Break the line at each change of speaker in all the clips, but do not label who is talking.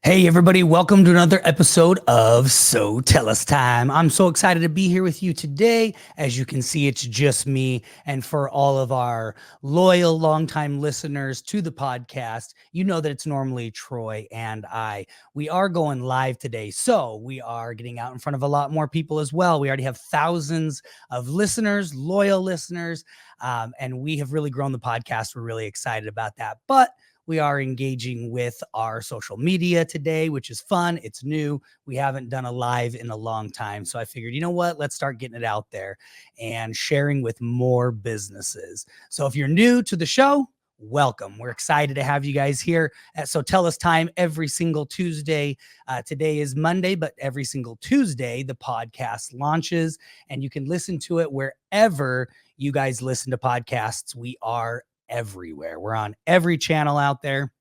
Hey everybody, welcome to another episode of So Tell Us Time. I'm so excited to be here with you today. As you can see, it's just me. And for all of our loyal, longtime listeners to the podcast, you know that it's normally Troy and I. We are going live today, so we are getting out in front of a lot more people as well. We already have thousands of listeners, loyal listeners, and we have really grown the podcast. We're really excited about that. But we are engaging with our social media today, which is fun. It's new. We haven't done a live in a long time. So I figured, you know what? Let's start getting it out there and sharing with more businesses. So if you're new to the show, welcome. We're excited to have you guys here at So Tell Us Time every single Tuesday. Today is Monday, but every single Tuesday, the podcast launches and you can listen to it wherever you guys listen to podcasts. We are everywhere. We're on every channel out there,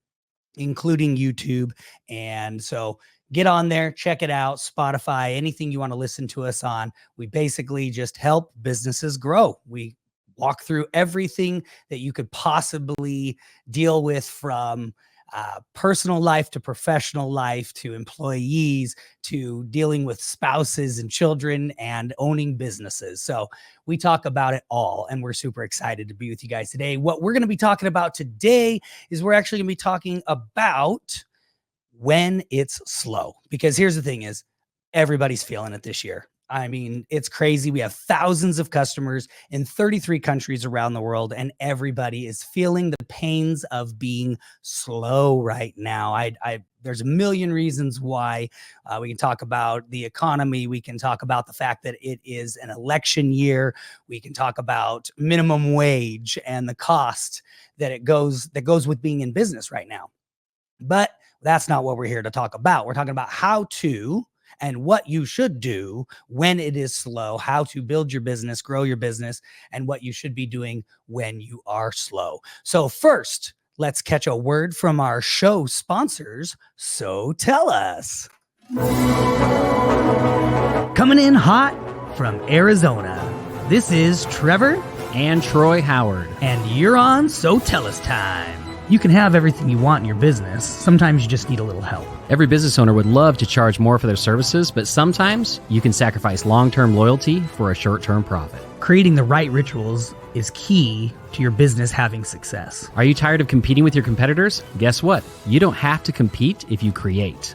including YouTube. And so get on there, check it out, Spotify, anything you want to listen to us on. We basically just help businesses grow. We walk through everything that you could possibly deal with, from personal life to professional life to employees to dealing with spouses and children and owning businesses. So we talk about it all, and we're super excited to be with you guys today. What we're going to be talking about today is we're actually going to be talking about when it's slow, because here's the thing is everybody's feeling it this year. I mean, it's crazy. We have thousands of customers in 33 countries around the world, and everybody is feeling the pains of being slow right now. There's a million reasons why. We can talk about the economy. We can talk about the fact that it is an election year. We can talk about minimum wage and the cost that goes with being in business right now. But that's not what we're here to talk about. We're talking about how to and what you should do when it is slow, how to build your business, grow your business, and what you should be doing when you are slow. So first, let's catch a word from our show sponsors. So tell us. Coming in hot from Arizona, this is Trevor
and Troy Howard.
And you're on So Tell Us Time. You can have everything you want in your business. Sometimes you just need a little help.
Every business owner would love to charge more for their services, but sometimes you can sacrifice long-term loyalty for a short-term profit.
Creating the right rituals is key to your business having success.
Are you tired of competing with your competitors? Guess what? You don't have to compete if you create.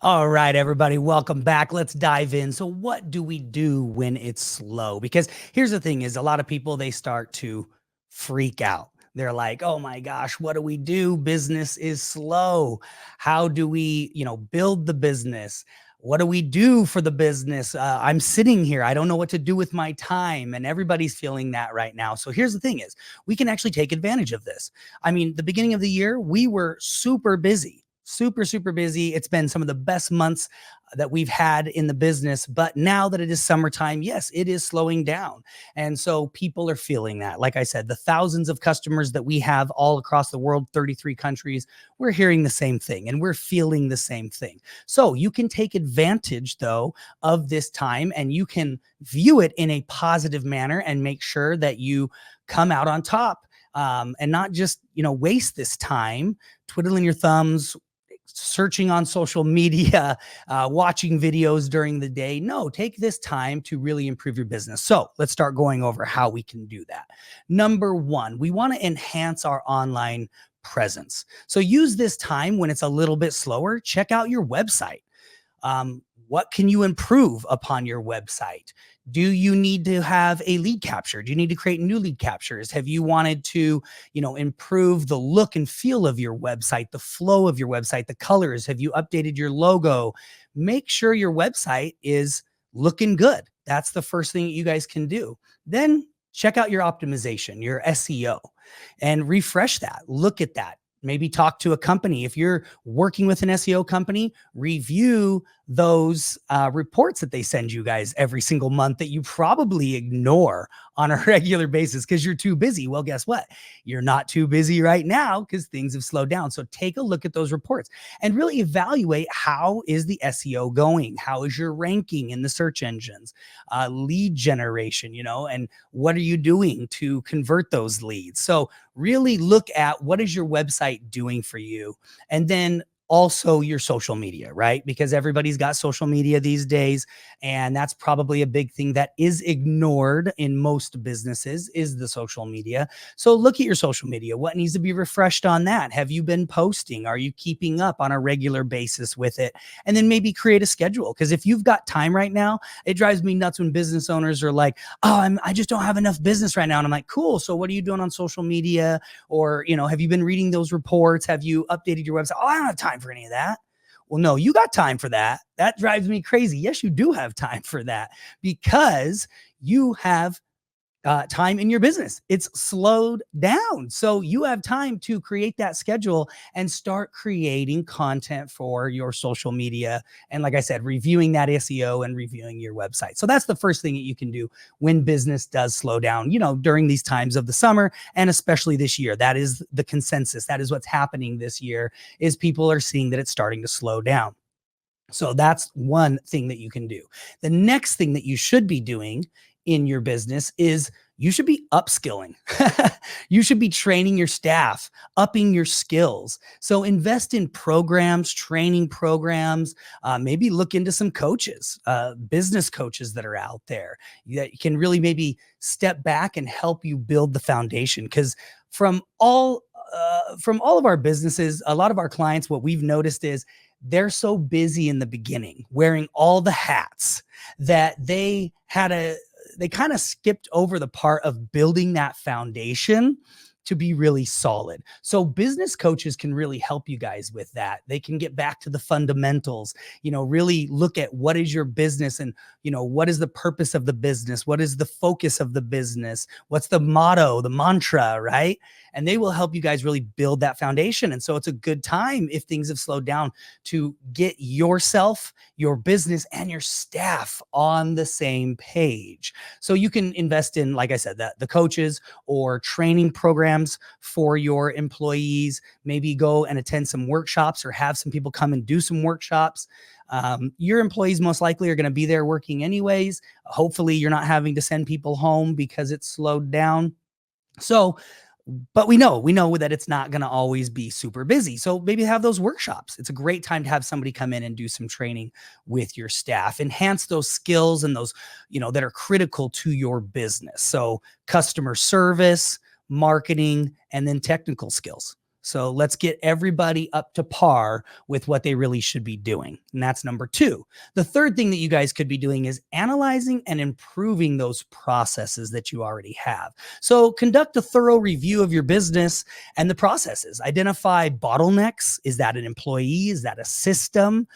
All right, everybody, welcome back. Let's dive in. So what do we do when it's slow? Because here's the thing is a lot of people, they start to freak out. They're like, oh my gosh, what do we do? Business is slow. How do we, build the business? What do we do for the business? I'm sitting here. I don't know what to do with my time. And everybody's feeling that right now. So here's the thing is we can actually take advantage of this. I mean, the beginning of the year, we were super busy. Super busy. It's been some of the best months that we've had in the business. But now that it is summertime, yes, it is slowing down. And so people are feeling that. Like I said, the thousands of customers that we have all across the world, 33 countries, we're hearing the same thing and we're feeling the same thing. So you can take advantage, though, of this time, and you can view it in a positive manner and make sure that you come out on top, and not just, waste this time twiddling your thumbs, searching on social media, watching videos during the day. No, take this time to really improve your business. So let's start going over how we can do that. Number one, we want to enhance our online presence. So use this time when it's a little bit slower. Check out your website. What can you improve upon your website? Do you need to have a lead capture? Do you need to create new lead captures? Have you wanted to, improve the look and feel of your website, the flow of your website, the colors? Have you updated your logo? Make sure your website is looking good. That's the first thing that you guys can do. Then check out your optimization, your SEO, and refresh that. Look at that. Maybe talk to a company. If you're working with an SEO company, review those reports that they send you guys every single month that you probably ignore on a regular basis because you're too busy. Well, guess what? You're not too busy right now because things have slowed down. So take a look at those reports and really evaluate, how is the SEO going? How is your ranking in the search engines? Lead generation, and what are you doing to convert those leads? So really look at, what is your website doing for you? And then also your social media, right? Because everybody's got social media these days. And that's probably a big thing that is ignored in most businesses, is the social media. So look at your social media. What needs to be refreshed on that? Have you been posting? Are you keeping up on a regular basis with it? And then maybe create a schedule. Because if you've got time right now, it drives me nuts when business owners are like, oh, I just don't have enough business right now. And I'm like, cool. So what are you doing on social media? Or, have you been reading those reports? Have you updated your website? Oh, I don't have time for any of that. Well, no, you got time for that. That drives me crazy. Yes, you do have time for that, because you have time in your business. It's slowed down. So you have time to create that schedule and start creating content for your social media. And like I said, reviewing that SEO and reviewing your website. So that's the first thing that you can do when business does slow down, during these times of the summer, and especially this year. That is the consensus. That is what's happening this year, is people are seeing that it's starting to slow down. So that's one thing that you can do. The next thing that you should be doing in your business is, you should be upskilling. You should be training your staff, upping your skills. So invest in programs, training programs, maybe look into some coaches, business coaches that are out there that can really maybe step back and help you build the foundation. Because from all of our businesses, a lot of our clients, what we've noticed is, they're so busy in the beginning wearing all the hats that they kind of skipped over the part of building that foundation to be really solid. So business coaches can really help you guys with that. They can get back to the fundamentals, really look at, what is your business, and, what is the purpose of the business? What is the focus of the business? What's the motto, the mantra, right? And they will help you guys really build that foundation. And so it's a good time, if things have slowed down, to get yourself, your business, and your staff on the same page. So you can invest in, like I said, the coaches or training programs for your employees. Maybe go and attend some workshops, or have some people come and do some workshops. Your employees most likely are going to be there working anyways. Hopefully you're not having to send people home because it's slowed down. So, but we know that it's not going to always be super busy. So maybe have those workshops. It's a great time to have somebody come in and do some training with your staff, enhance those skills and those, that are critical to your business. So customer service, marketing, and then technical skills. So let's get everybody up to par with what they really should be doing. And that's number 2. The third thing that you guys could be doing is analyzing and improving those processes that you already have. So conduct a thorough review of your business and the processes. Identify bottlenecks. Is that an employee? Is that a system?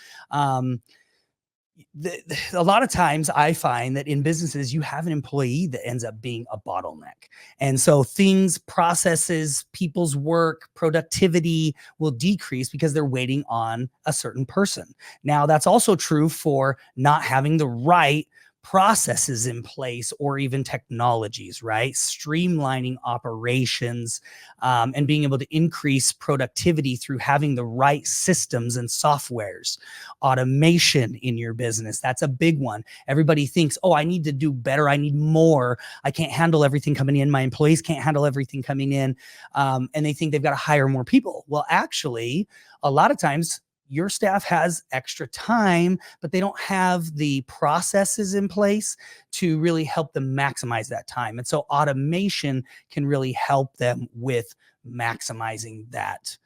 A lot of times I find that in businesses, you have an employee that ends up being a bottleneck. And so things, processes, people's work, productivity will decrease because they're waiting on a certain person. Now, that's also true for not having the right processes in place, or even technologies, right? Streamlining operations, and being able to increase productivity through having the right systems and softwares. Automation in your business, that's a big one. Everybody thinks, oh, I need to do better. I need more. I can't handle everything coming in. My employees can't handle everything coming in. And they think they've got to hire more people. Well, actually, a lot of times, your staff has extra time, but they don't have the processes in place to really help them maximize that time. And so automation can really help them with maximizing that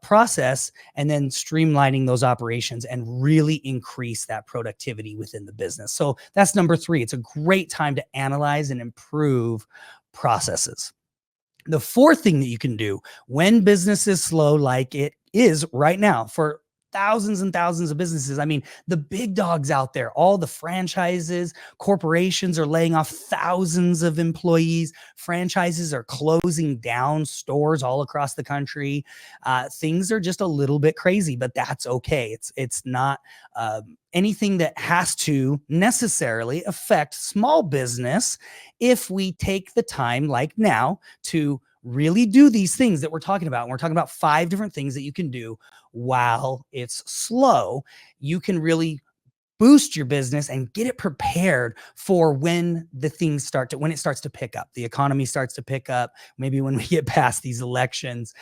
process, and then streamlining those operations and really increase that productivity within the business. So that's number 3. It's a great time to analyze and improve processes. The fourth thing that you can do when business is slow, like it is right now for thousands and thousands of businesses. I mean, the big dogs out there, all the franchises, corporations are laying off thousands of employees. Franchises are closing down stores all across the country. Things are just a little bit crazy, but that's okay. It's not anything that has to necessarily affect small business if we take the time, like now, to really do these things that we're talking about. And we're talking about 5 different things that you can do while it's slow. You can really boost your business and get it prepared for when when it starts to pick up, the economy starts to pick up, maybe when we get past these elections,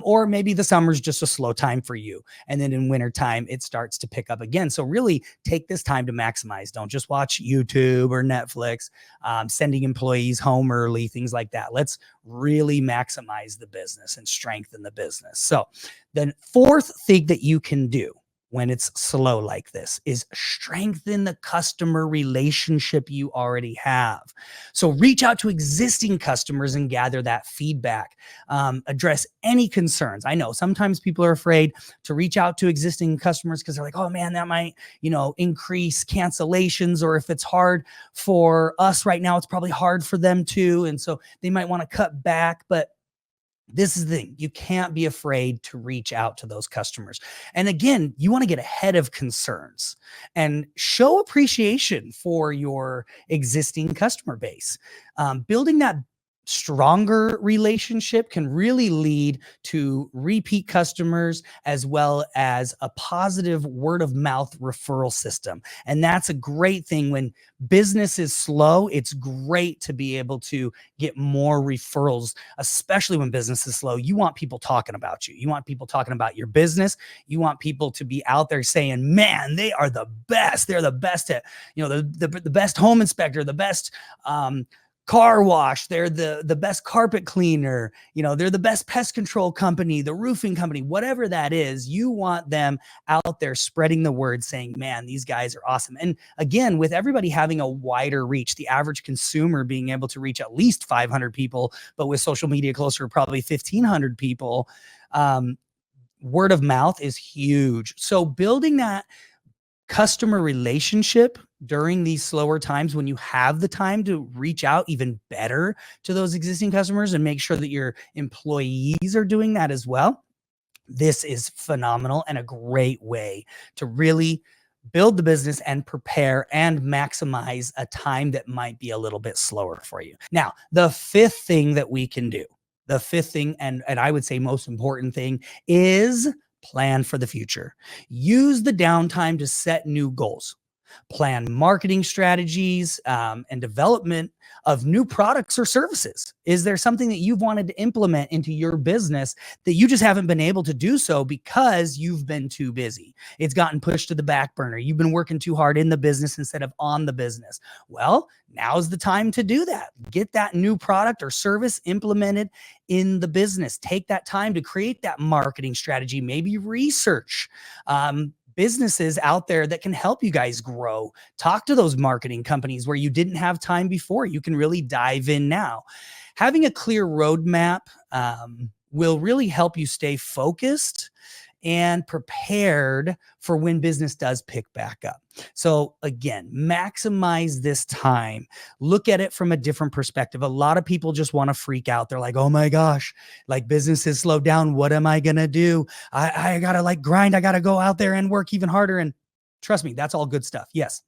or maybe the summer's just a slow time for you. And then in wintertime, it starts to pick up again. So really take this time to maximize. Don't just watch YouTube or Netflix, sending employees home early, things like that. Let's really maximize the business and strengthen the business. So the 4th thing that you can do when it's slow like this is strengthen the customer relationship you already have. So reach out to existing customers and gather that feedback. Address any concerns. I know sometimes people are afraid to reach out to existing customers because they're like, oh man, that might, increase cancellations, or if it's hard for us right now, it's probably hard for them too. And so they might want to cut back, but this is the thing. You can't be afraid to reach out to those customers. And again, you want to get ahead of concerns and show appreciation for your existing customer base. Building that stronger relationship can really lead to repeat customers as well as a positive word of mouth referral system. And that's a great thing. When business is slow, it's great to be able to get more referrals, especially when business is slow. You want people talking about you. You want people talking about your business. You want people to be out there saying, man, they are the best. They're the best at, the best home inspector, the best, car wash, they're the best carpet cleaner, they're the best pest control company, the roofing company, whatever that is. You want them out there spreading the word, saying, man, these guys are awesome. And again, with everybody having a wider reach, the average consumer being able to reach at least 500 people, but with social media closer to probably 1,500 people, word of mouth is huge. So building that customer relationship during these slower times, when you have the time to reach out even better to those existing customers and make sure that your employees are doing that as well. This is phenomenal and a great way to really build the business and prepare and maximize a time that might be a little bit slower for you. Now, the 5th thing that we can do, the 5th thing, and I would say most important thing, is plan for the future. Use the downtime to set new goals. Plan marketing strategies and development of new products or services. Is there something that you've wanted to implement into your business that you just haven't been able to do so because you've been too busy? It's gotten pushed to the back burner. You've been working too hard in the business instead of on the business. Well, now's the time to do that. Get that new product or service implemented in the business. Take that time to create that marketing strategy, maybe research businesses out there that can help you guys grow. Talk to those marketing companies where you didn't have time before. You can really dive in now. Having a clear roadmap will really help you stay focused and prepared for when business does pick back up. So again, maximize this time. Look at it from a different perspective. A lot of people just want to freak out. They're like, oh my gosh, like business has slowed down. What am I going to do? I got to grind. I got to go out there and work even harder. And trust me, that's all good stuff. Yes.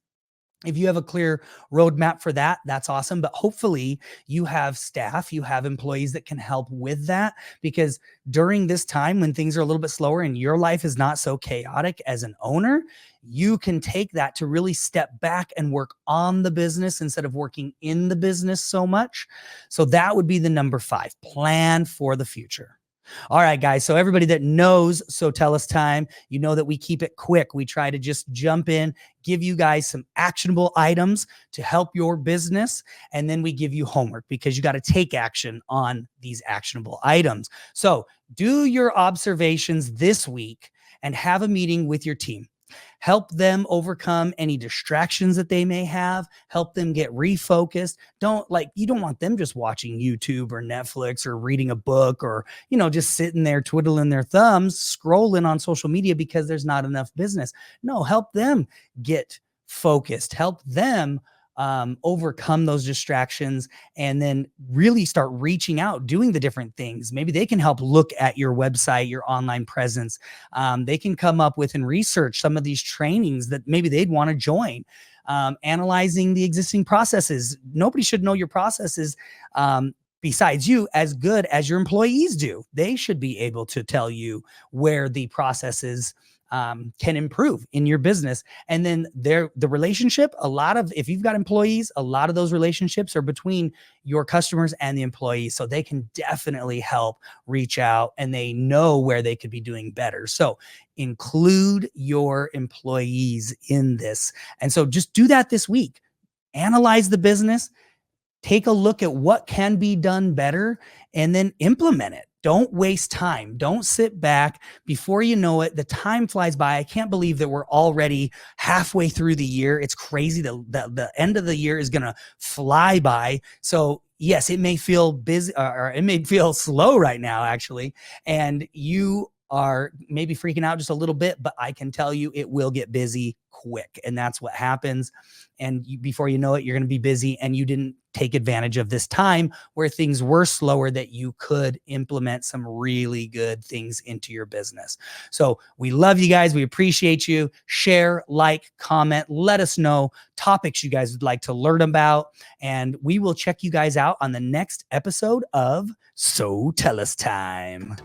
If you have a clear roadmap for that, that's awesome. But hopefully you have staff, you have employees that can help with that, because during this time when things are a little bit slower and your life is not so chaotic as an owner, you can take that to really step back and work on the business instead of working in the business so much. So that would be the number 5, plan for the future. All right, guys. So everybody that knows So Tell Us Time, you know that we keep it quick. We try to just jump in, give you guys some actionable items to help your business, and then we give you homework because you got to take action on these actionable items. So do your observations this week and have a meeting with your team. Help them overcome any distractions that they may have, help them get refocused. You don't want them just watching YouTube or Netflix or reading a book or, just sitting there twiddling their thumbs, scrolling on social media because there's not enough business. No, help them get focused, help them overcome those distractions, and then really start reaching out, doing the different things. Maybe they can help look at your website, your online presence. They can come up with and research some of these trainings that maybe they'd want to join. Analyzing the existing processes. Nobody should know your processes besides you as good as your employees do. They should be able to tell you where the processes can improve in your business. And then the relationship, if you've got employees, a lot of those relationships are between your customers and the employees. So they can definitely help reach out, and they know where they could be doing better. So include your employees in this. And so just do that this week. Analyze the business, take a look at what can be done better, and then implement it. Don't waste time. Don't sit back. Before you know it, the time flies by. I can't believe that we're already halfway through the year. It's crazy. The end of the year is going to fly by. So yes, it may feel busy, or it may feel slow right now, actually. And you are maybe freaking out just a little bit, but I can tell you it will get busy quick. And that's what happens. And before you know it, you're going to be busy, and you didn't take advantage of this time where things were slower, that you could implement some really good things into your business. So we love you guys. We appreciate you. Share, like, comment, let us know topics you guys would like to learn about. And we will check you guys out on the next episode of So Tell Us Time.